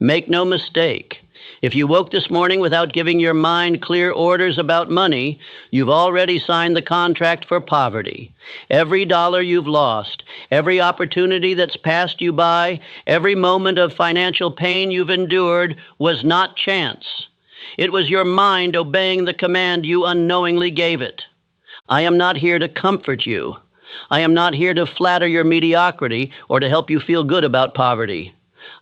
Make no mistake. If you woke this morning without giving your mind clear orders about money, you've already signed the contract for poverty. Every dollar you've lost, every opportunity that's passed you by, every moment of financial pain you've endured was not chance. It was your mind obeying the command you unknowingly gave it. I am not here to comfort you. I am not here to flatter your mediocrity or to help you feel good about poverty.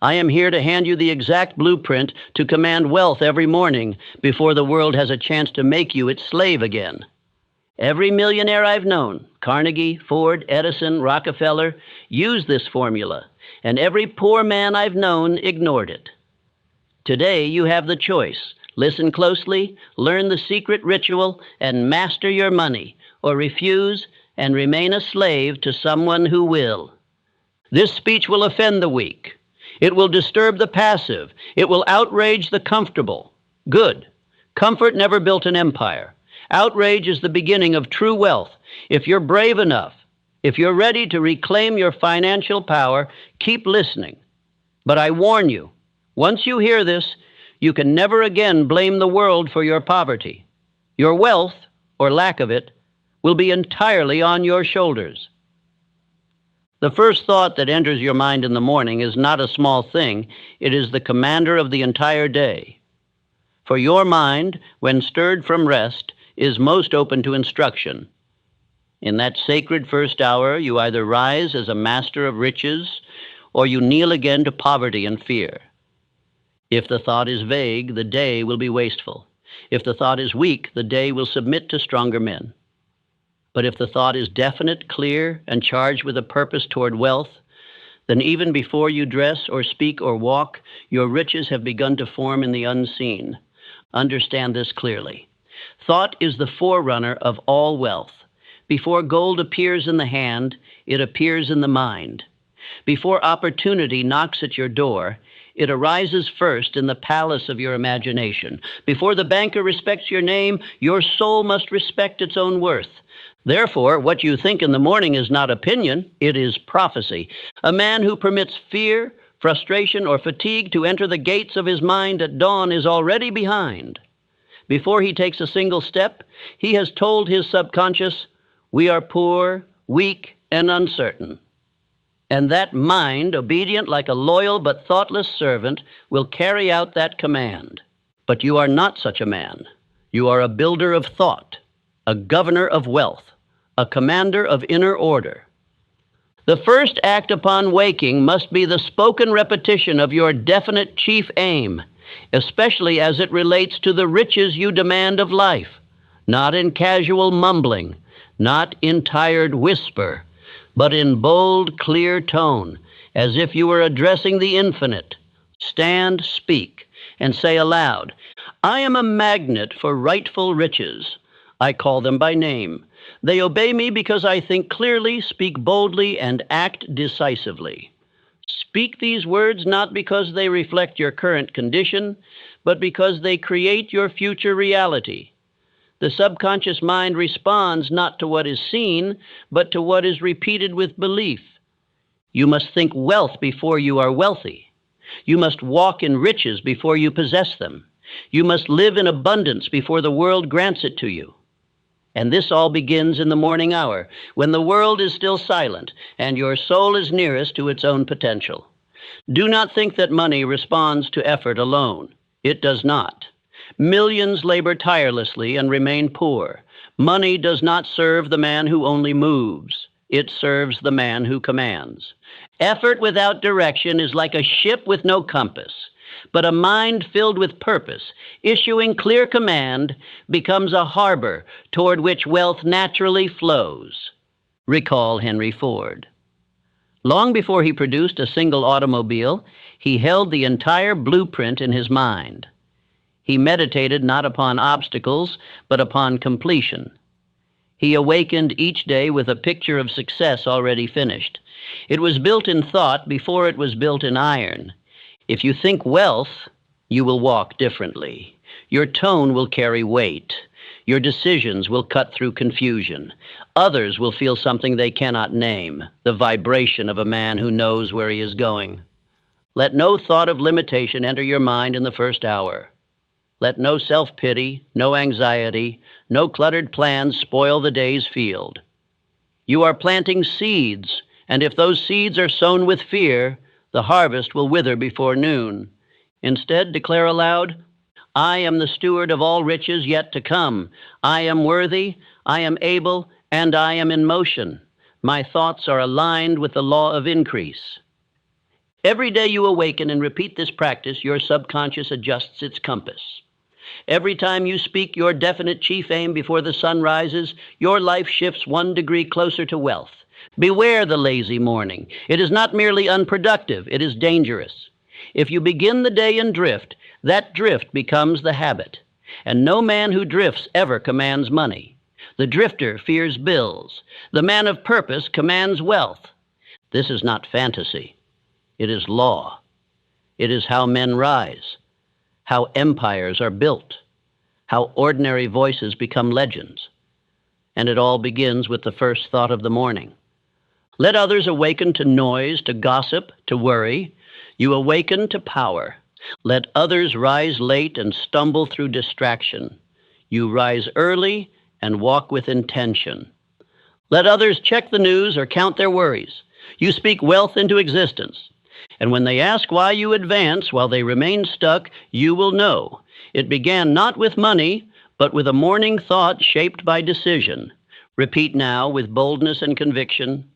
I am here to hand you the exact blueprint to command wealth every morning before the world has a chance to make you its slave again. Every millionaire I've known, Carnegie, Ford, Edison, Rockefeller, used this formula, and every poor man I've known ignored it. Today you have the choice. Listen closely, learn the secret ritual, and master your money, or refuse and remain a slave to someone who will. This speech will offend the weak. It will disturb the passive. It will outrage the comfortable. Good. Comfort never built an empire. Outrage is the beginning of true wealth. If you're brave enough, if you're ready to reclaim your financial power, keep listening. But I warn you, once you hear this, you can never again blame the world for your poverty. Your wealth, or lack of it, will be entirely on your shoulders. The first thought that enters your mind in the morning is not a small thing. It is the commander of the entire day. For your mind, when stirred from rest, is most open to instruction. In that sacred first hour, you either rise as a master of riches, or you kneel again to poverty and fear. If the thought is vague, the day will be wasteful. If the thought is weak, the day will submit to stronger men. But if the thought is definite, clear, and charged with a purpose toward wealth, then even before you dress or speak or walk, your riches have begun to form in the unseen. Understand this clearly. Thought is the forerunner of all wealth. Before gold appears in the hand, it appears in the mind. Before opportunity knocks at your door, it arises first in the palace of your imagination. Before the banker respects your name, your soul must respect its own worth. Therefore, what you think in the morning is not opinion, it is prophecy. A man who permits fear, frustration, or fatigue to enter the gates of his mind at dawn is already behind. Before he takes a single step, he has told his subconscious, "We are poor, weak, and uncertain." And that mind, obedient like a loyal but thoughtless servant, will carry out that command. But you are not such a man. You are a builder of thought, a governor of wealth, a commander of inner order. The first act upon waking must be the spoken repetition of your definite chief aim, especially as it relates to the riches you demand of life, not in casual mumbling, not in tired whisper, but in bold, clear tone, as if you were addressing the infinite. Stand, speak, and say aloud, "I am a magnet for rightful riches. I call them by name. They obey me because I think clearly, speak boldly, and act decisively." Speak these words not because they reflect your current condition, but because they create your future reality. The subconscious mind responds not to what is seen, but to what is repeated with belief. You must think wealth before you are wealthy. You must walk in riches before you possess them. You must live in abundance before the world grants it to you. And this all begins in the morning hour, when the world is still silent and your soul is nearest to its own potential. Do not think that money responds to effort alone. It does not. Millions labor tirelessly and remain poor. Money does not serve the man who only moves. It serves the man who commands. Effort without direction is like a ship with no compass. But a mind filled with purpose, issuing clear command, becomes a harbor toward which wealth naturally flows. Recall Henry Ford. Long before he produced a single automobile, he held the entire blueprint in his mind. He meditated not upon obstacles, but upon completion. He awakened each day with a picture of success already finished. It was built in thought before it was built in iron. If you think wealth, you will walk differently. Your tone will carry weight. Your decisions will cut through confusion. Others will feel something they cannot name, the vibration of a man who knows where he is going. Let no thought of limitation enter your mind in the first hour. Let no self-pity, no anxiety, no cluttered plans spoil the day's field. You are planting seeds, and if those seeds are sown with fear, the harvest will wither before noon. Instead, declare aloud, I am the steward of all riches yet to come. I am worthy, I am able, and I am in motion. My thoughts are aligned with the law of increase. Every day you awaken and repeat this practice, your subconscious adjusts its compass. Every time you speak your definite chief aim before the sun rises, your life shifts 1 degree closer to wealth. Beware the lazy morning. It is not merely unproductive, it is dangerous. If you begin the day in drift, that drift becomes the habit. And no man who drifts ever commands money. The drifter fears bills. The man of purpose commands wealth. This is not fantasy. It is law. It is how men rise, how empires are built, how ordinary voices become legends. And it all begins with the first thought of the morning. Let others awaken to noise, to gossip, to worry. You awaken to power. Let others rise late and stumble through distraction. You rise early and walk with intention. Let others check the news or count their worries. You speak wealth into existence. And when they ask why you advance while they remain stuck, you will know. It began not with money, but with a morning thought shaped by decision. Repeat now with boldness and conviction.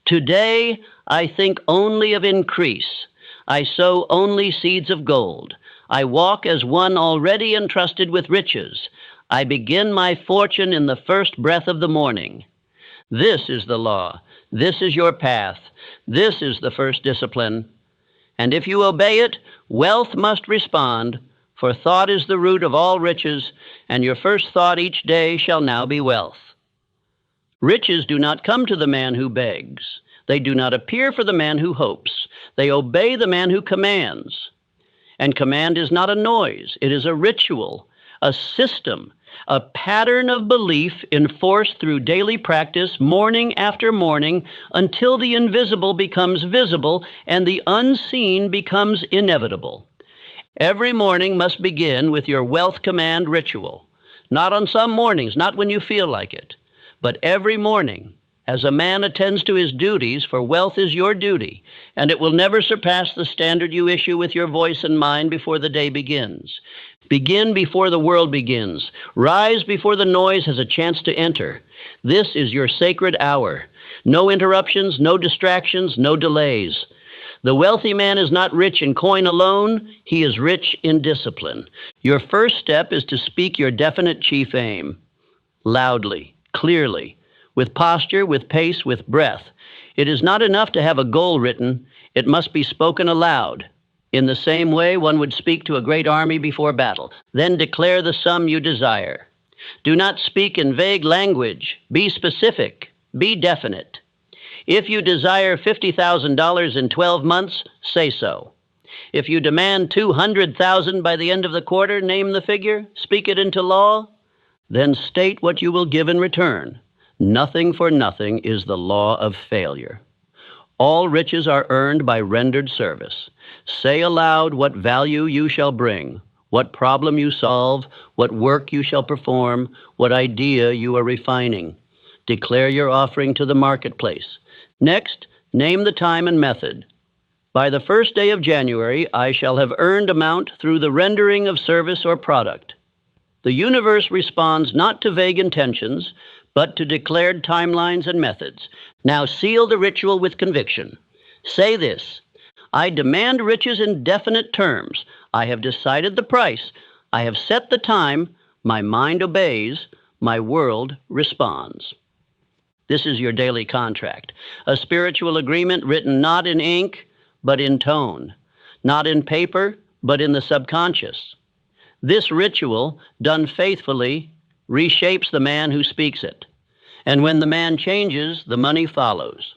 Today, I think only of increase. I sow only seeds of gold. I walk as one already entrusted with riches. I begin my fortune in the first breath of the morning. This is the law. This is your path. This is the first discipline. And if you obey it, wealth must respond, for thought is the root of all riches, and your first thought each day shall now be wealth. Riches do not come to the man who begs. They do not appear for the man who hopes. They obey the man who commands. And command is not a noise. It is a ritual, a system, a pattern of belief enforced through daily practice, morning after morning, until the invisible becomes visible and the unseen becomes inevitable. Every morning must begin with your wealth command ritual. Not on some mornings, not when you feel like it, but every morning, as a man attends to his duties, for wealth is your duty, and it will never surpass the standard you issue with your voice and mind before the day begins. Begin before the world begins. Rise before the noise has a chance to enter. This is your sacred hour. No interruptions, no distractions, no delays. The wealthy man is not rich in coin alone, he is rich in discipline. Your first step is to speak your definite chief aim. Loudly, clearly, with posture, with pace, with breath. It is not enough to have a goal written, it must be spoken aloud. In the same way, one would speak to a great army before battle. Then declare the sum you desire. Do not speak in vague language. Be specific. Be definite. If you desire $50,000 in 12 months, say so. If you demand $200,000 by the end of the quarter, name the figure, speak it into law, then state what you will give in return. Nothing for nothing is the law of failure. All riches are earned by rendered service. Say aloud what value you shall bring, what problem you solve, what work you shall perform, what idea you are refining. Declare your offering to the marketplace. Next, name the time and method. By the first day of January, I shall have earned amount through the rendering of service or product. The universe responds not to vague intentions, but to declared timelines and methods. Now seal the ritual with conviction. Say this: I demand riches in definite terms. I have decided the price. I have set the time. My mind obeys. My world responds. This is your daily contract, a spiritual agreement written not in ink, but in tone, not in paper, but in the subconscious. This ritual, done faithfully, reshapes the man who speaks it. And when the man changes, the money follows.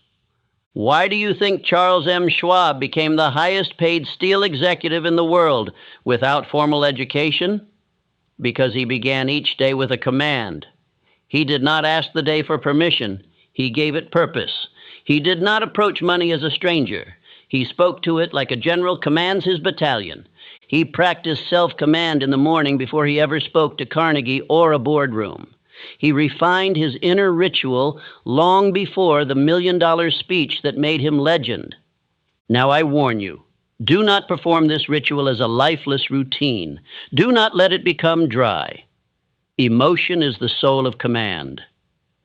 Why do you think Charles M. Schwab became the highest paid steel executive in the world without formal education? Because he began each day with a command. He did not ask the day for permission. He gave it purpose. He did not approach money as a stranger. He spoke to it like a general commands his battalion. He practiced self-command in the morning before he ever spoke to Carnegie or a boardroom. He refined his inner ritual long before the million-dollar speech that made him legend. Now I warn you, do not perform this ritual as a lifeless routine. Do not let it become dry. Emotion is the soul of command.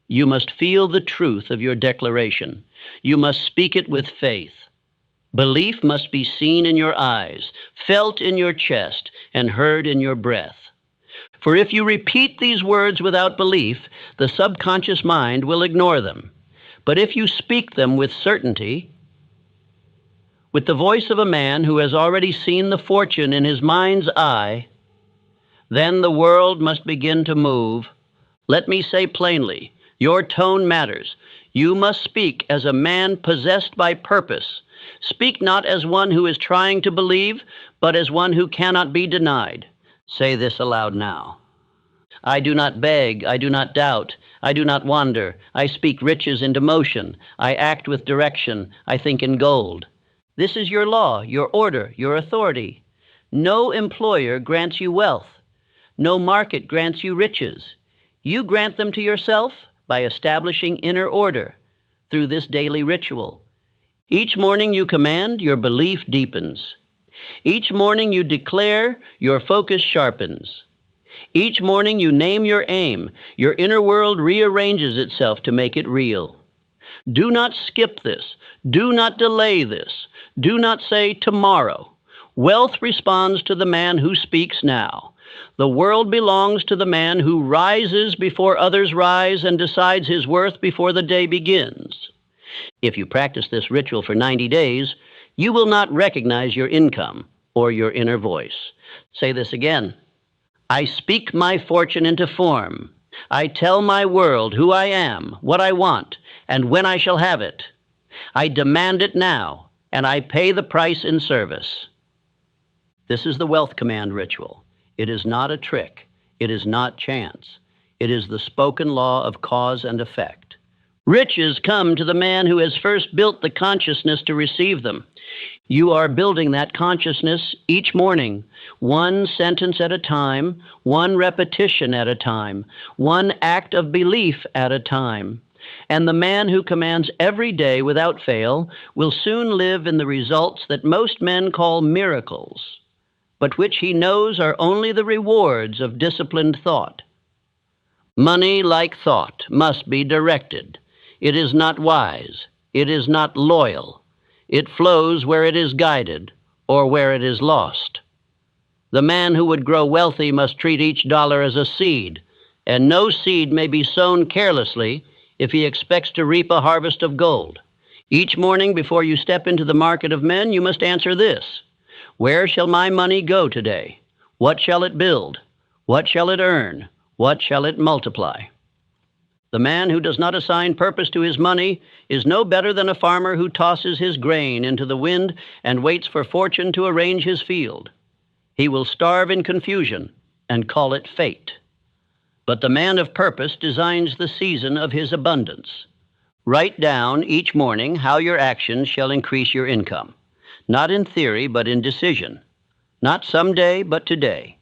You must feel the truth of your declaration. You must speak it with faith. Belief must be seen in your eyes, felt in your chest, and heard in your breath. For if you repeat these words without belief, the subconscious mind will ignore them. But if you speak them with certainty, with the voice of a man who has already seen the fortune in his mind's eye, then the world must begin to move. Let me say plainly, your tone matters. You must speak as a man possessed by purpose. Speak not as one who is trying to believe, but as one who cannot be denied. Say this aloud now. I do not beg, I do not doubt, I do not wander. I speak riches into motion. I act with direction. I think in gold. This is your law, your order, your authority. No employer grants you wealth. No market grants you riches. You grant them to yourself by establishing inner order through this daily ritual. Each morning you command, your belief deepens. Each morning you declare, your focus sharpens. Each morning you name your aim. Your inner world rearranges itself to make it real. Do not skip this. Do not delay this. Do not say tomorrow. Wealth responds to the man who speaks now. The world belongs to the man who rises before others rise and decides his worth before the day begins. If you practice this ritual for 90 days, you will not recognize your income or your inner voice. Say this again. I speak my fortune into form. I tell my world who I am, what I want, and when I shall have it. I demand it now, and I pay the price in service. This is the wealth command ritual. It is not a trick. It is not chance. It is the spoken law of cause and effect. Riches come to the man who has first built the consciousness to receive them. You are building that consciousness each morning, one sentence at a time, one repetition at a time, one act of belief at a time. And the man who commands every day without fail will soon live in the results that most men call miracles, but which he knows are only the rewards of disciplined thought. Money, like thought, must be directed. It is not wise. It is not loyal. It flows where it is guided or where it is lost. The man who would grow wealthy must treat each dollar as a seed, and no seed may be sown carelessly if he expects to reap a harvest of gold. Each morning before you step into the market of men, you must answer this. Where shall my money go today? What shall it build? What shall it earn? What shall it multiply? The man who does not assign purpose to his money is no better than a farmer who tosses his grain into the wind and waits for fortune to arrange his field. He will starve in confusion and call it fate. But the man of purpose designs the season of his abundance. Write down each morning how your actions shall increase your income, not in theory but in decision, not someday but today.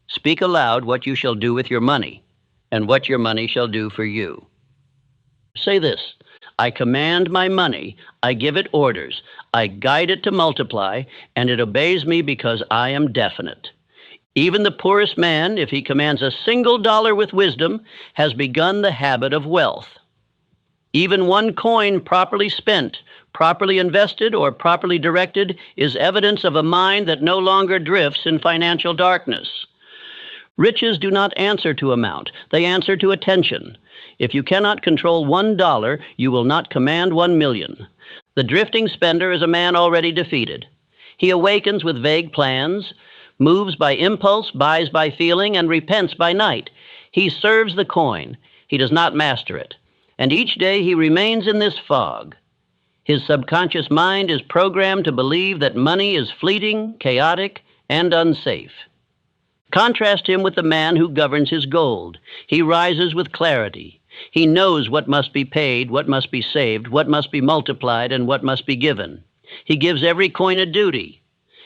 Speak aloud what you shall do with your money, and what your money shall do for you. Say this, I command my money, I give it orders, I guide it to multiply, and it obeys me because I am definite. Even the poorest man, if he commands a single dollar with wisdom, has begun the habit of wealth. Even one coin properly spent, properly invested, or properly directed is evidence of a mind that no longer drifts in financial darkness. Riches do not answer to amount, they answer to attention. If you cannot control $1, you will not command 1,000,000. The drifting spender is a man already defeated. He awakens with vague plans, moves by impulse, buys by feeling, and repents by night. He serves the coin. He does not master it. And each day he remains in this fog. His subconscious mind is programmed to believe that money is fleeting, chaotic, and unsafe. Contrast him with the man who governs his gold. He rises with clarity. He knows what must be paid, what must be saved, what must be multiplied, and what must be given. He gives every coin a duty,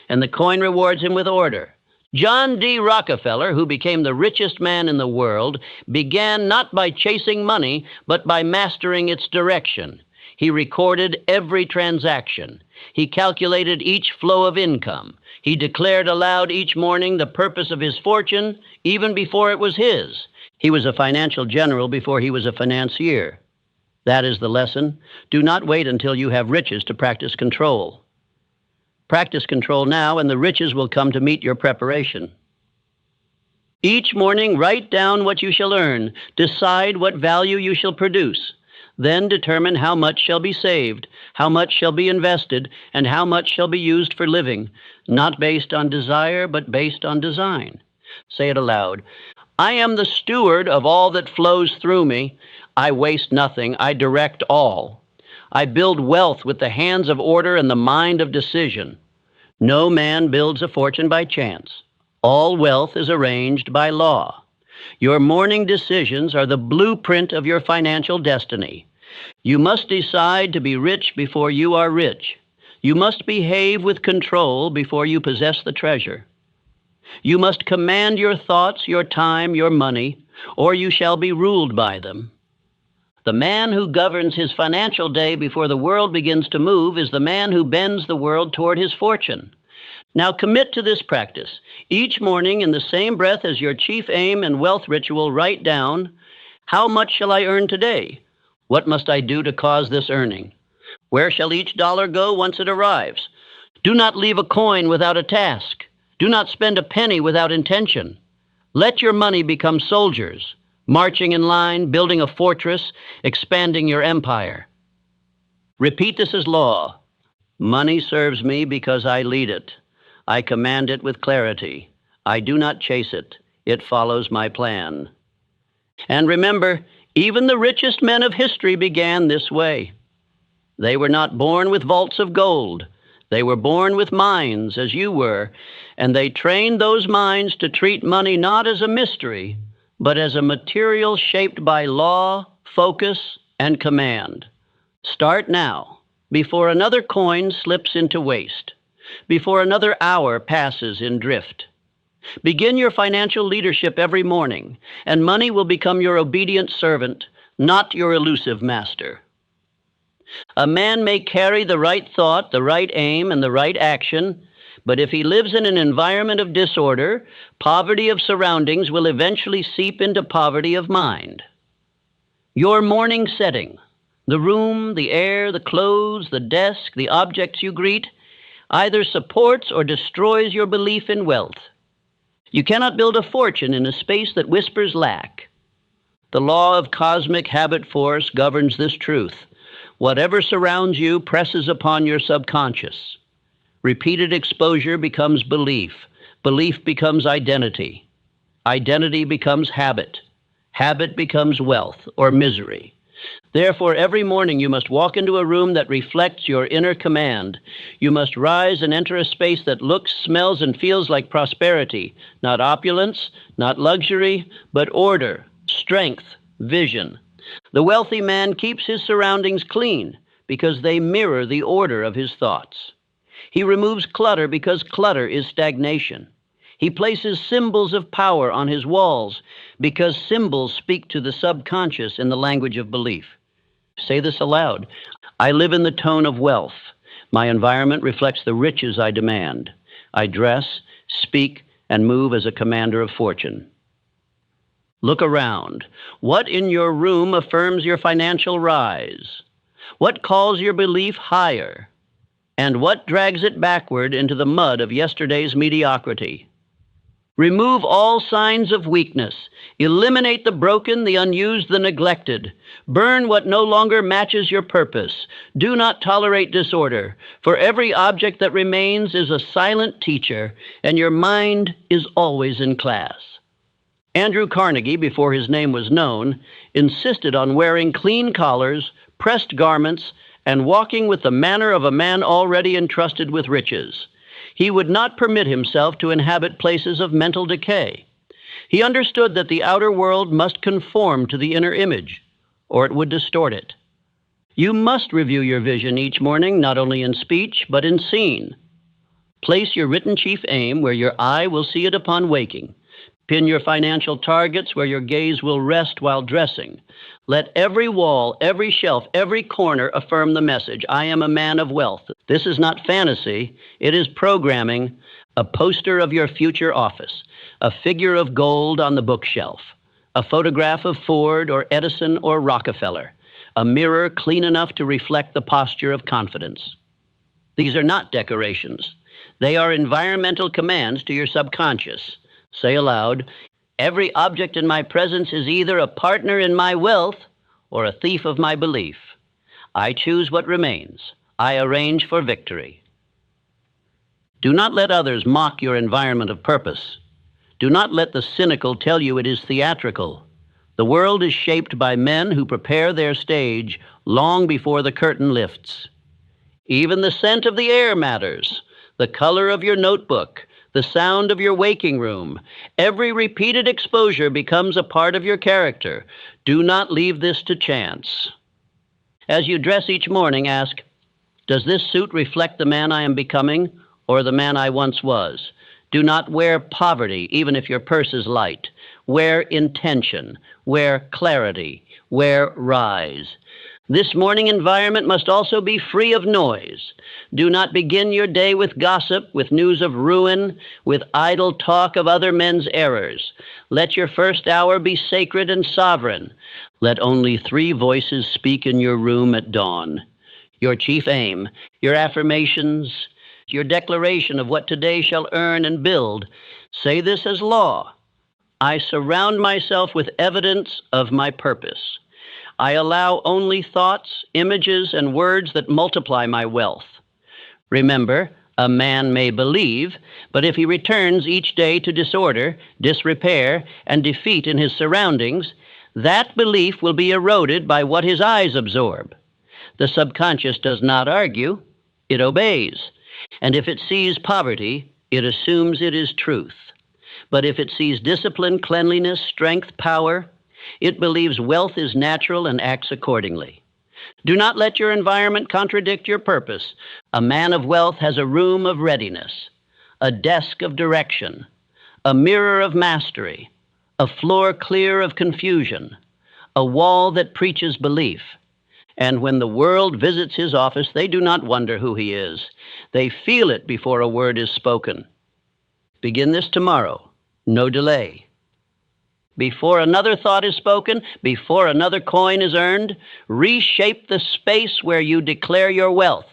and the coin rewards him with order. John D. Rockefeller, who became the richest man in the world, began not by chasing money, but by mastering its direction. He recorded every transaction. He calculated each flow of income. He declared aloud each morning the purpose of his fortune, even before it was his. He was a financial general before he was a financier. That is the lesson. Do not wait until you have riches to practice control. Practice control now, and the riches will come to meet your preparation. Each morning, write down what you shall earn. Decide what value you shall produce. Then determine how much shall be saved, how much shall be invested, and how much shall be used for living, not based on desire, but based on design. Say it aloud. I am the steward of all that flows through me. I waste nothing. I direct all. I build wealth with the hands of order and the mind of decision. No man builds a fortune by chance. All wealth is arranged by law. Your morning decisions are the blueprint of your financial destiny. You must decide to be rich before you are rich. You must behave with control before you possess the treasure. You must command your thoughts, your time, your money, or you shall be ruled by them. The man who governs his financial day before the world begins to move is the man who bends the world toward his fortune. Now commit to this practice. Each morning, in the same breath as your chief aim and wealth ritual, write down, how much shall I earn today? What must I do to cause this earning? Where shall each dollar go once it arrives? Do not leave a coin without a task. Do not spend a penny without intention. Let your money become soldiers, marching in line, building a fortress, expanding your empire. Repeat this as law. Money serves me because I lead it. I command it with clarity. I do not chase it. It follows my plan. And remember, even the richest men of history began this way. They were not born with vaults of gold. They were born with minds, as you were, and they trained those minds to treat money not as a mystery, but as a material shaped by law, focus, and command. Start now, before another coin slips into waste, before another hour passes in drift. Begin your financial leadership every morning, and money will become your obedient servant, not your elusive master. A man may carry the right thought, the right aim, and the right action, but if he lives in an environment of disorder, poverty of surroundings will eventually seep into poverty of mind. Your morning setting, the room, the air, the clothes, the desk, the objects you greet, either supports or destroys your belief in wealth. You cannot build a fortune in a space that whispers lack. The law of cosmic habit force governs this truth. Whatever surrounds you presses upon your subconscious. Repeated exposure becomes belief. Belief becomes identity. Identity becomes habit. Habit becomes wealth or misery. Therefore, every morning you must walk into a room that reflects your inner command. You must rise and enter a space that looks, smells, and feels like prosperity, not opulence, not luxury, but order, strength, vision. The wealthy man keeps his surroundings clean because they mirror the order of his thoughts. He removes clutter because clutter is stagnation. He places symbols of power on his walls because symbols speak to the subconscious in the language of belief. Say this aloud. I live in the tone of wealth. My environment reflects the riches I demand. I dress, speak, and move as a commander of fortune. Look around. What in your room affirms your financial rise? What calls your belief higher? And what drags it backward into the mud of yesterday's mediocrity? Remove all signs of weakness. Eliminate the broken, the unused, the neglected. Burn what no longer matches your purpose. Do not tolerate disorder, for every object that remains is a silent teacher, and your mind is always in class. Andrew Carnegie, before his name was known, insisted on wearing clean collars, pressed garments, and walking with the manner of a man already entrusted with riches. He would not permit himself to inhabit places of mental decay. He understood that the outer world must conform to the inner image, or it would distort it. You must review your vision each morning, not only in speech, but in scene. Place your written chief aim where your eye will see it upon waking. Pin your financial targets where your gaze will rest while dressing. Let every wall, every shelf, every corner affirm the message, I am a man of wealth. This is not fantasy, it is programming, a poster of your future office, a figure of gold on the bookshelf, a photograph of Ford or Edison or Rockefeller, a mirror clean enough to reflect the posture of confidence. These are not decorations. They are environmental commands to your subconscious. Say aloud, every object in my presence is either a partner in my wealth or a thief of my belief. I choose what remains. I arrange for victory. Do not let others mock your environment of purpose. Do not let the cynical tell you it is theatrical. The world is shaped by men who prepare their stage long before the curtain lifts. Even the scent of the air matters, the color of your notebook, the sound of your waking room. Every repeated exposure becomes a part of your character. Do not leave this to chance. As you dress each morning, ask, does this suit reflect the man I am becoming or the man I once was? Do not wear poverty, even if your purse is light. Wear intention, wear clarity, wear rise. This morning environment must also be free of noise. Do not begin your day with gossip, with news of ruin, with idle talk of other men's errors. Let your first hour be sacred and sovereign. Let only 3 voices speak in your room at dawn. Your chief aim, your affirmations, your declaration of what today shall earn and build. Say this as law. I surround myself with evidence of my purpose. I allow only thoughts, images, and words that multiply my wealth. Remember, a man may believe, but if he returns each day to disorder, disrepair, and defeat in his surroundings, that belief will be eroded by what his eyes absorb. The subconscious does not argue, it obeys. And if it sees poverty, it assumes it is truth. But if it sees discipline, cleanliness, strength, power, it believes wealth is natural and acts accordingly. Do not let your environment contradict your purpose. A man of wealth has a room of readiness, a desk of direction, a mirror of mastery, a floor clear of confusion, a wall that preaches belief. And when the world visits his office, they do not wonder who he is. They feel it before a word is spoken. Begin this tomorrow. No delay. Before another thought is spoken, before another coin is earned, reshape the space where you declare your wealth,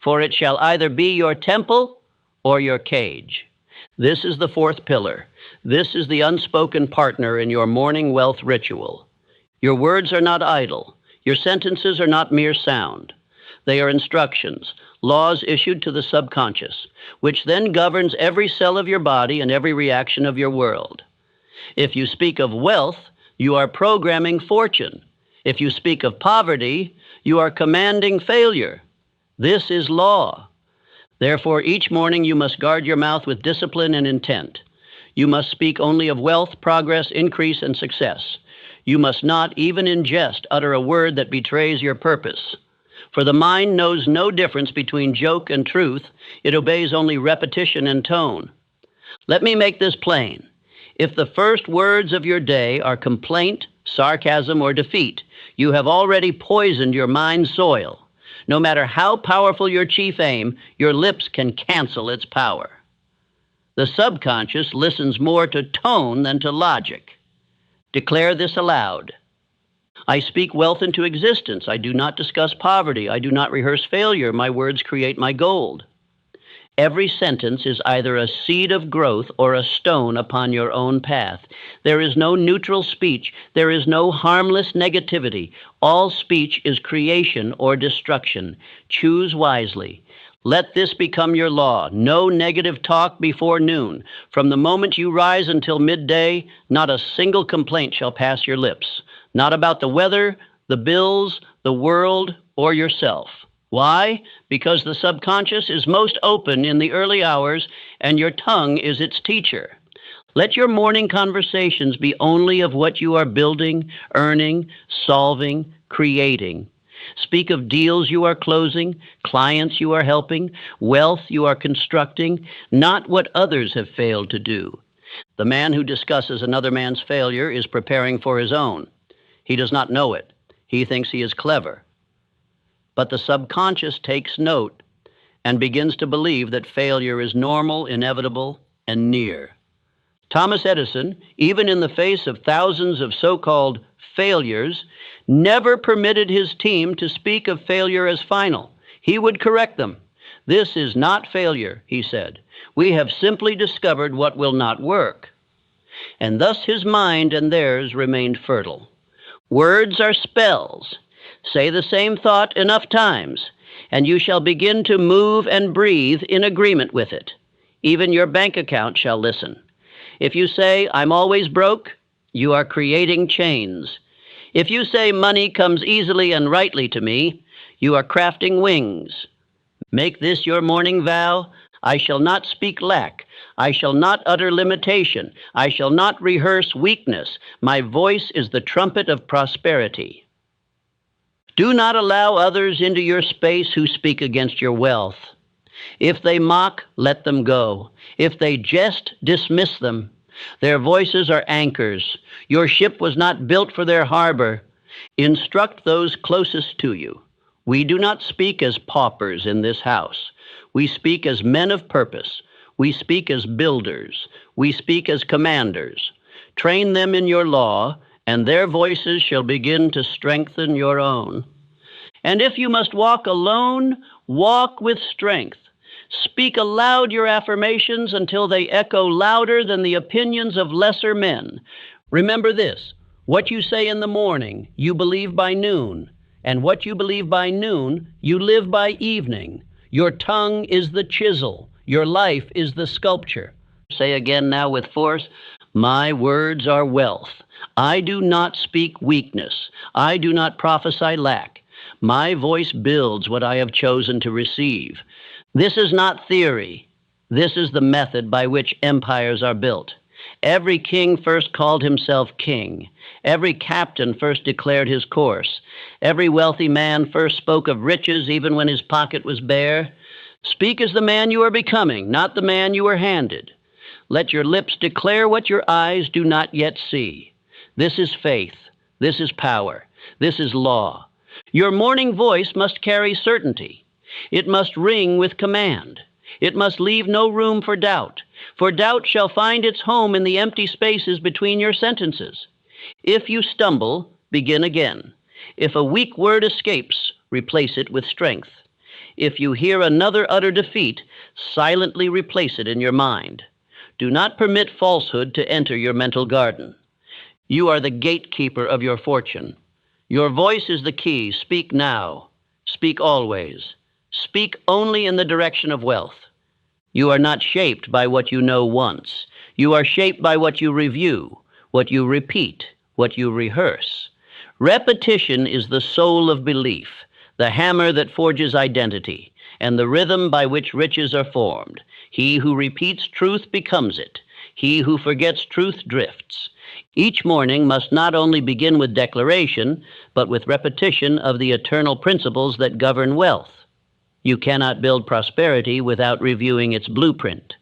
for it shall either be your temple or your cage. This is the 4th pillar. This is the unspoken partner in your morning wealth ritual. Your words are not idle. Your sentences are not mere sound. They are instructions, laws issued to the subconscious, which then governs every cell of your body and every reaction of your world. If you speak of wealth, you are programming fortune. If you speak of poverty, you are commanding failure. This is law. Therefore, each morning you must guard your mouth with discipline and intent. You must speak only of wealth, progress, increase, and success. You must not, even in jest, utter a word that betrays your purpose. For the mind knows no difference between joke and truth. It obeys only repetition and tone. Let me make this plain. If the first words of your day are complaint, sarcasm, or defeat, you have already poisoned your mind's soil. No matter how powerful your chief aim, your lips can cancel its power. The subconscious listens more to tone than to logic. Declare this aloud. I speak wealth into existence. I do not discuss poverty. I do not rehearse failure. My words create my gold. Every sentence is either a seed of growth or a stone upon your own path. There is no neutral speech. There is no harmless negativity. All speech is creation or destruction. Choose wisely. Let this become your law. No negative talk before noon. From the moment you rise until midday, not a single complaint shall pass your lips. Not about the weather, the bills, the world, or yourself. Why? Because the subconscious is most open in the early hours, and your tongue is its teacher. Let your morning conversations be only of what you are building, earning, solving, creating. Speak of deals you are closing, clients you are helping, wealth you are constructing, not what others have failed to do. The man who discusses another man's failure is preparing for his own. He does not know it. He thinks he is clever. But the subconscious takes note and begins to believe that failure is normal, inevitable, and near. Thomas Edison, even in the face of thousands of so-called failures, never permitted his team to speak of failure as final. He would correct them. "This is not failure," he said. "We have simply discovered what will not work." And thus his mind and theirs remained fertile. Words are spells. Say the same thought enough times, and you shall begin to move and breathe in agreement with it. Even your bank account shall listen. If you say, "I'm always broke," you are creating chains. If you say, "Money comes easily and rightly to me," you are crafting wings. Make this your morning vow: "I shall not speak lack. I shall not utter limitation. I shall not rehearse weakness. My voice is the trumpet of prosperity." Do not allow others into your space who speak against your wealth. If they mock, let them go. If they jest, dismiss them. Their voices are anchors. Your ship was not built for their harbor. Instruct those closest to you. We do not speak as paupers in this house. We speak as men of purpose. We speak as builders. We speak as commanders. Train them in your law, and their voices shall begin to strengthen your own. And if you must walk alone, walk with strength. Speak aloud your affirmations until they echo louder than the opinions of lesser men. Remember this: what you say in the morning, you believe by noon, and what you believe by noon, you live by evening. Your tongue is the chisel. Your life is the sculpture. Say again now with force: my words are wealth. I do not speak weakness. I do not prophesy lack. My voice builds what I have chosen to receive. This is not theory. This is the method by which empires are built. Every king first called himself king. Every captain first declared his course. Every wealthy man first spoke of riches even when his pocket was bare. Speak as the man you are becoming, not the man you were handed. Let your lips declare what your eyes do not yet see. This is faith. This is power. This is law. Your morning voice must carry certainty. It must ring with command. It must leave no room for doubt shall find its home in the empty spaces between your sentences. If you stumble, begin again. If a weak word escapes, replace it with strength. If you hear another utter defeat, silently replace it in your mind. Do not permit falsehood to enter your mental garden. You are the gatekeeper of your fortune. Your voice is the key. Speak now. Speak always. Speak only in the direction of wealth. You are not shaped by what you know once. You are shaped by what you review, what you repeat, what you rehearse. Repetition is the soul of belief, the hammer that forges identity, and the rhythm by which riches are formed. He who repeats truth becomes it. He who forgets truth drifts. Each morning must not only begin with declaration, but with repetition of the eternal principles that govern wealth. You cannot build prosperity without reviewing its blueprint.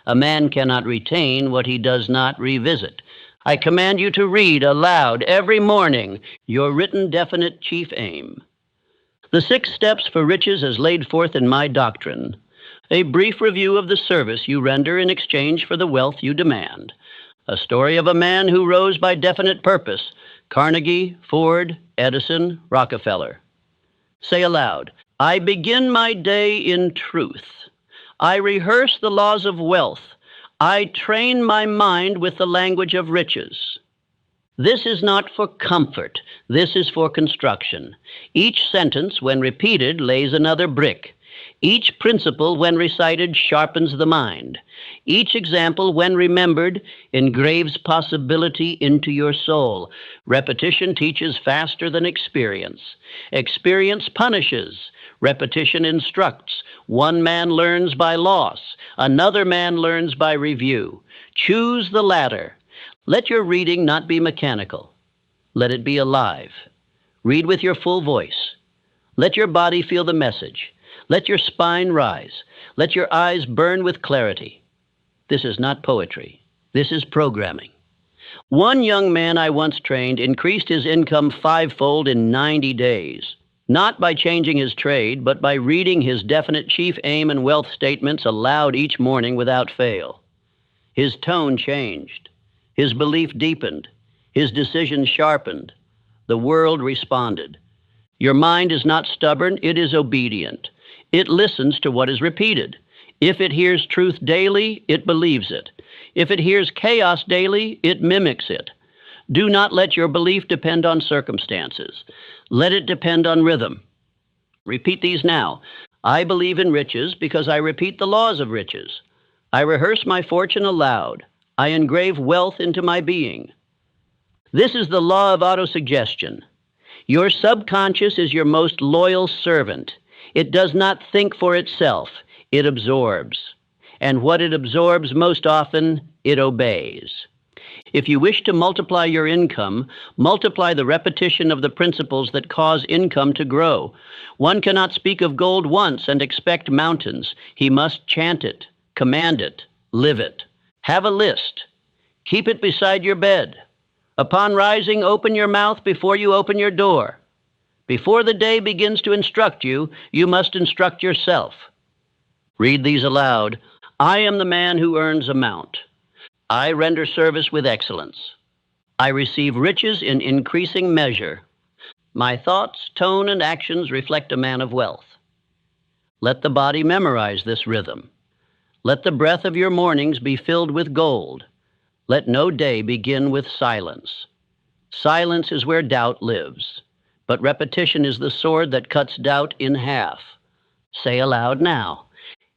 A man cannot retain what he does not revisit. I command you to read aloud every morning your written definite chief aim. The 6 steps for riches as laid forth in my doctrine. A brief review of the service you render in exchange for the wealth you demand. A story of a man who rose by definite purpose. Carnegie, Ford, Edison, Rockefeller. Say aloud: I begin my day in truth. I rehearse the laws of wealth. I train my mind with the language of riches. This is not for comfort. This is for construction. Each sentence, when repeated, lays another brick. Each principle, when recited, sharpens the mind. Each example, when remembered, engraves possibility into your soul. Repetition teaches faster than experience. Experience punishes. Repetition instructs. One man learns by loss. Another man learns by review. Choose the latter. Let your reading not be mechanical. Let it be alive. Read with your full voice. Let your body feel the message. Let your spine rise. Let your eyes burn with clarity. This is not poetry. This is programming. One young man I once trained increased his income fivefold in 90 days, not by changing his trade, but by reading his definite chief aim and wealth statements aloud each morning without fail. His tone changed. His belief deepened. His decision sharpened. The world responded. Your mind is not stubborn, it is obedient. It listens to what is repeated. If it hears truth daily, it believes it. If it hears chaos daily, it mimics it. Do not let your belief depend on circumstances. Let it depend on rhythm. Repeat these now. I believe in riches because I repeat the laws of riches. I rehearse my fortune aloud. I engrave wealth into my being. This is the law of autosuggestion. Your subconscious is your most loyal servant. It does not think for itself. It absorbs. And what it absorbs most often, it obeys. If you wish to multiply your income, multiply the repetition of the principles that cause income to grow. One cannot speak of gold once and expect mountains. He must chant it, command it, live it. Have a list. Keep it beside your bed. Upon rising, open your mouth before you open your door. Before the day begins to instruct you, you must instruct yourself. Read these aloud. I am the man who earns amount. I render service with excellence. I receive riches in increasing measure. My thoughts, tone, and actions reflect a man of wealth. Let the body memorize this rhythm. Let the breath of your mornings be filled with gold. Let no day begin with silence. Silence is where doubt lives, but repetition is the sword that cuts doubt in half. Say aloud now.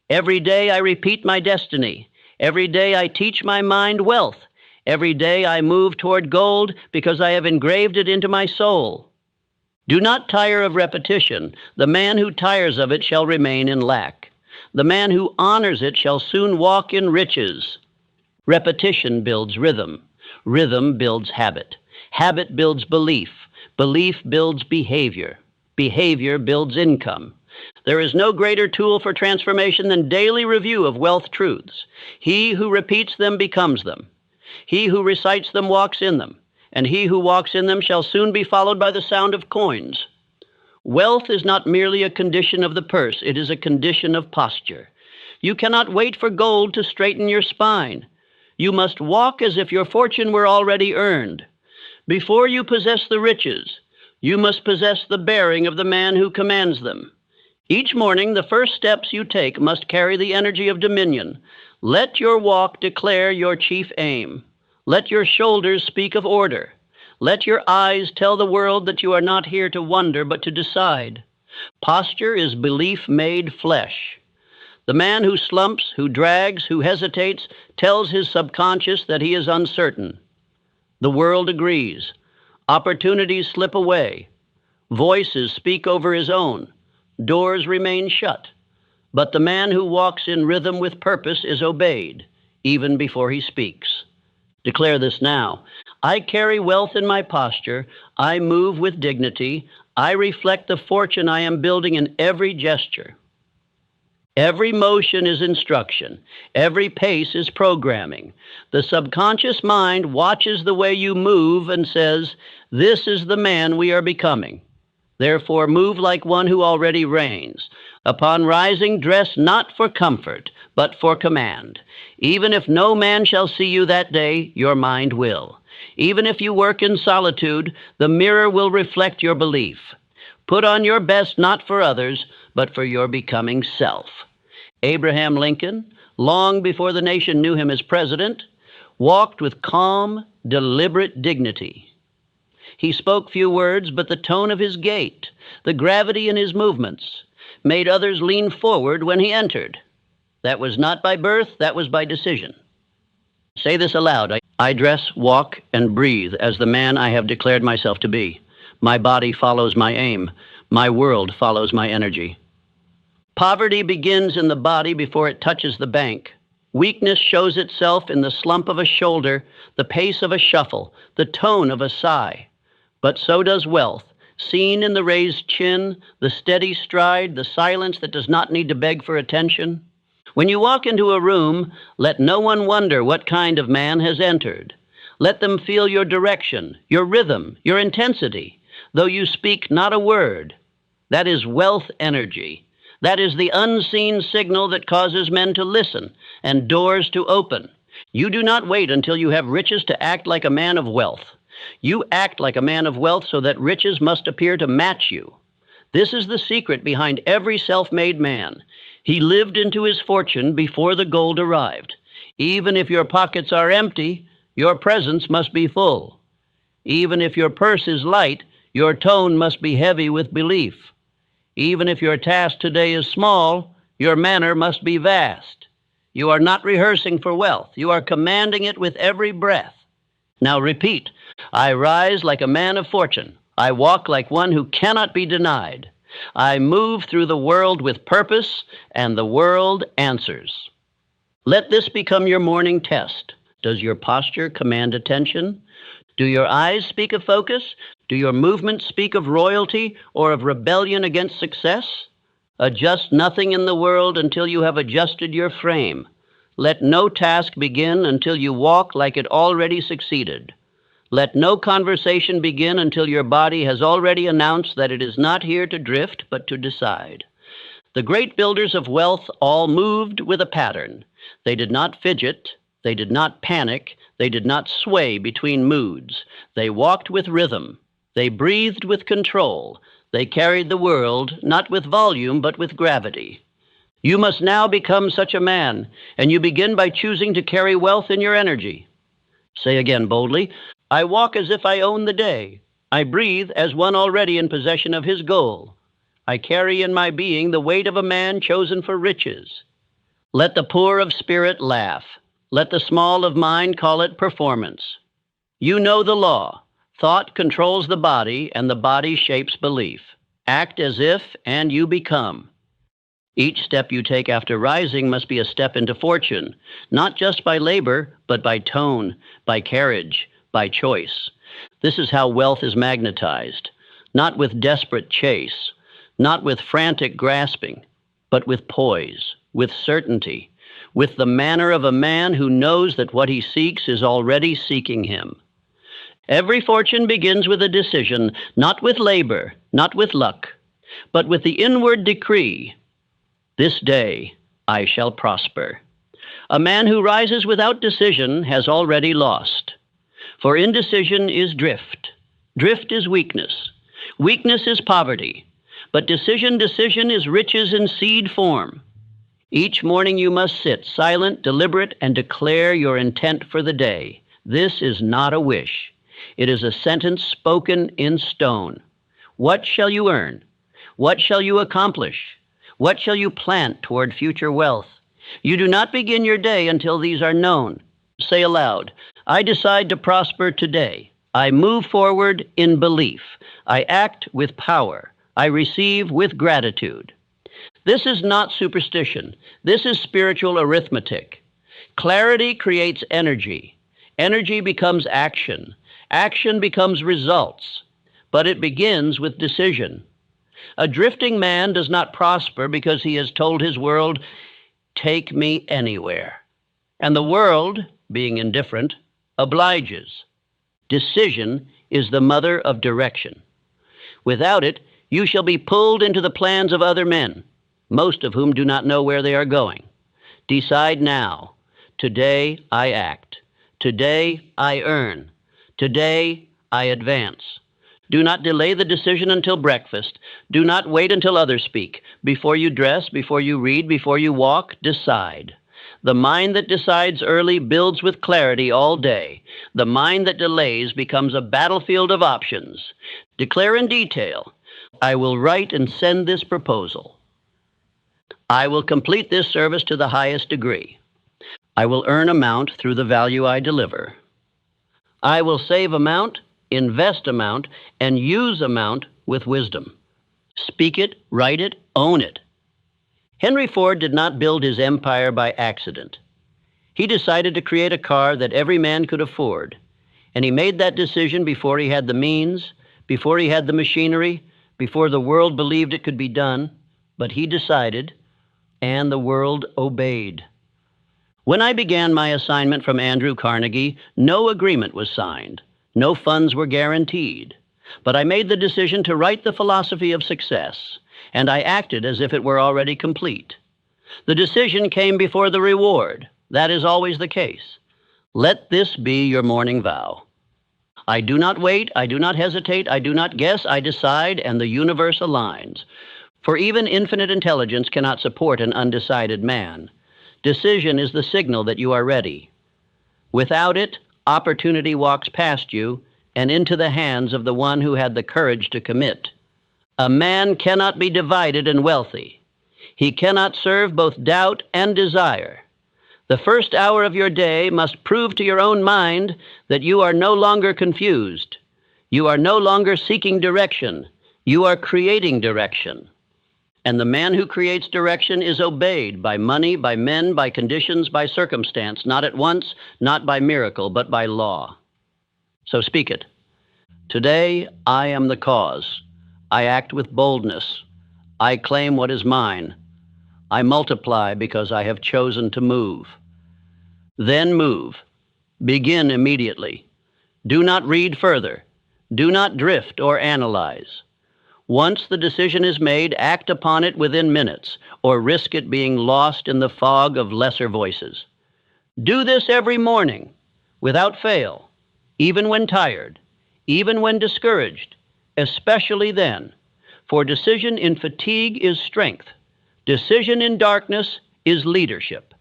Every day I repeat my destiny. Every day I teach my mind wealth. Every day I move toward gold because I have engraved it into my soul. Do not tire of repetition. The man who tires of it shall remain in lack. The man who honors it shall soon walk in riches. Repetition builds rhythm. Rhythm builds habit. Habit builds belief. Belief builds behavior. Behavior builds income. There is no greater tool for transformation than daily review of wealth truths. He who repeats them becomes them. He who recites them walks in them, and he who walks in them shall soon be followed by the sound of coins. Wealth is not merely a condition of the purse, it is a condition of posture. You cannot wait for gold to straighten your spine. You must walk as if your fortune were already earned. Before you possess the riches, you must possess the bearing of the man who commands them. Each morning, the first steps you take must carry the energy of dominion. Let your walk declare your chief aim. Let your shoulders speak of order. Let your eyes tell the world that you are not here to wonder, but to decide. Posture is belief made flesh. The man who slumps, who drags, who hesitates, tells his subconscious that he is uncertain. The world agrees. Opportunities slip away. Voices speak over his own. Doors remain shut. But the man who walks in rhythm with purpose is obeyed, even before he speaks. Declare this now. I carry wealth in my posture. I move with dignity. I reflect the fortune I am building in every gesture. Every motion is instruction. Every pace is programming. The subconscious mind watches the way you move and says, "This is the man we are becoming." Therefore, move like one who already reigns. Upon rising, dress not for comfort, but for command. Even if no man shall see you that day, your mind will. Even if you work in solitude, the mirror will reflect your belief. Put on your best not for others, but for your becoming self. Abraham Lincoln, long before the nation knew him as president, walked with calm, deliberate dignity. He spoke few words, but the tone of his gait, the gravity in his movements, made others lean forward when he entered. That was not by birth, that was by decision. Say this aloud. I dress, walk, and breathe as the man I have declared myself to be. My body follows my aim. My world follows my energy. Poverty begins in the body before it touches the bank. Weakness shows itself in the slump of a shoulder, the pace of a shuffle, the tone of a sigh. But so does wealth. Seen in the raised chin, the steady stride, the silence that does not need to beg for attention? When you walk into a room, let no one wonder what kind of man has entered. Let them feel your direction, your rhythm, your intensity, though you speak not a word. That is wealth energy. That is the unseen signal that causes men to listen and doors to open. You do not wait until you have riches to act like a man of wealth. You act like a man of wealth so that riches must appear to match you. This is the secret behind every self-made man. He lived into his fortune before the gold arrived. Even if your pockets are empty, your presence must be full. Even if your purse is light, your tone must be heavy with belief. Even if your task today is small, your manner must be vast. You are not rehearsing for wealth. You are commanding it with every breath. Now repeat, I rise like a man of fortune. I walk like one who cannot be denied. I move through the world with purpose, and the world answers. Let this become your morning test. Does your posture command attention? Do your eyes speak of focus? Do your movements speak of royalty or of rebellion against success? Adjust nothing in the world until you have adjusted your frame. Let no task begin until you walk like it already succeeded. Let no conversation begin until your body has already announced that it is not here to drift, but to decide. The great builders of wealth all moved with a pattern. They did not fidget. They did not panic. They did not sway between moods. They walked with rhythm. They breathed with control. They carried the world, not with volume, but with gravity. You must now become such a man, and you begin by choosing to carry wealth in your energy. Say again boldly, I walk as if I own the day. I breathe as one already in possession of his goal. I carry in my being the weight of a man chosen for riches. Let the poor of spirit laugh. Let the small of mind call it performance. You know the law. Thought controls the body, and the body shapes belief. Act as if, and you become. Each step you take after rising must be a step into fortune, not just by labor, but by tone, by carriage, by choice. This is how wealth is magnetized, not with desperate chase, not with frantic grasping, but with poise, with certainty, with the manner of a man who knows that what he seeks is already seeking him. Every fortune begins with a decision, not with labor, not with luck, but with the inward decree, this day I shall prosper. A man who rises without decision has already lost. For indecision is drift. Drift is weakness. Weakness is poverty. But decision is riches in seed form. Each morning you must sit silent, deliberate, and declare your intent for the day. This is not a wish. It is a sentence spoken in stone. What shall you earn? What shall you accomplish? What shall you plant toward future wealth? You do not begin your day until these are known. Say aloud, I decide to prosper today. I move forward in belief. I act with power. I receive with gratitude. This is not superstition. This is spiritual arithmetic. Clarity creates energy. Energy becomes action. Action becomes results. But it begins with decision. A drifting man does not prosper because he has told his world, take me anywhere. And the world, being indifferent, obliges. Decision is the mother of direction. Without it, you shall be pulled into the plans of other men, most of whom do not know where they are going. Decide now. Today I act. Today I earn. Today I advance. Do not delay the decision until breakfast. Do not wait until others speak. Before you dress, before you read, before you walk, decide. The mind that decides early builds with clarity all day. The mind that delays becomes a battlefield of options. Declare in detail, I will write and send this proposal. I will complete this service to the highest degree. I will earn amount through the value I deliver. I will save amount, invest amount, and use amount with wisdom. Speak it, write it, own it. Henry Ford did not build his empire by accident. He decided to create a car that every man could afford, and he made that decision before he had the means, before he had the machinery, before the world believed it could be done, but he decided, and the world obeyed. When I began my assignment from Andrew Carnegie, no agreement was signed. No funds were guaranteed. But I made the decision to write the philosophy of success, and I acted as if it were already complete. The decision came before the reward. That is always the case. Let this be your morning vow. I do not wait, I do not hesitate, I do not guess, I decide, and the universe aligns. For even infinite intelligence cannot support an undecided man. Decision is the signal that you are ready. Without it, opportunity walks past you and into the hands of the one who had the courage to commit. A man cannot be divided and wealthy. He cannot serve both doubt and desire. The first hour of your day must prove to your own mind that you are no longer confused. You are no longer seeking direction. You are creating direction. And the man who creates direction is obeyed by money, by men, by conditions, by circumstance, not at once, not by miracle, but by law. So speak it. Today, I am the cause. I act with boldness. I claim what is mine. I multiply because I have chosen to move. Then move. Begin immediately. Do not read further. Do not drift or analyze. Once the decision is made, act upon it within minutes, or risk it being lost in the fog of lesser voices. Do this every morning, without fail, even when tired, even when discouraged, especially then, for decision in fatigue is strength. Decision in darkness is leadership,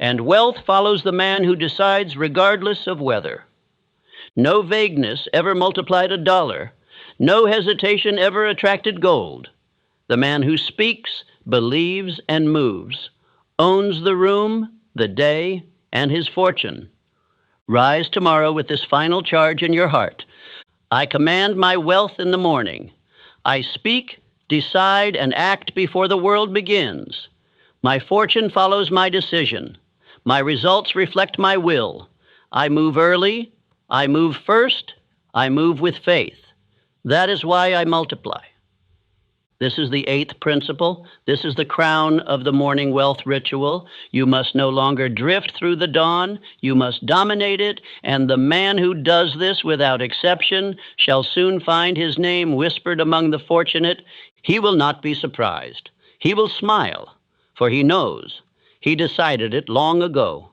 and wealth follows the man who decides regardless of weather. No vagueness ever multiplied $1. No hesitation ever attracted gold. The man who speaks, believes, and moves owns the room, the day, and his fortune. Rise tomorrow with this final charge in your heart. I command my wealth in the morning. I speak, decide, and act before the world begins. My fortune follows my decision. My results reflect my will. I move early. I move first. I move with faith. That is why I multiply. This is the 8th principle. This is the crown of the morning wealth ritual. You must no longer drift through the dawn. You must dominate it, and the man who does this without exception shall soon find his name whispered among the fortunate. He will not be surprised. He will smile, for he knows. He decided it long ago.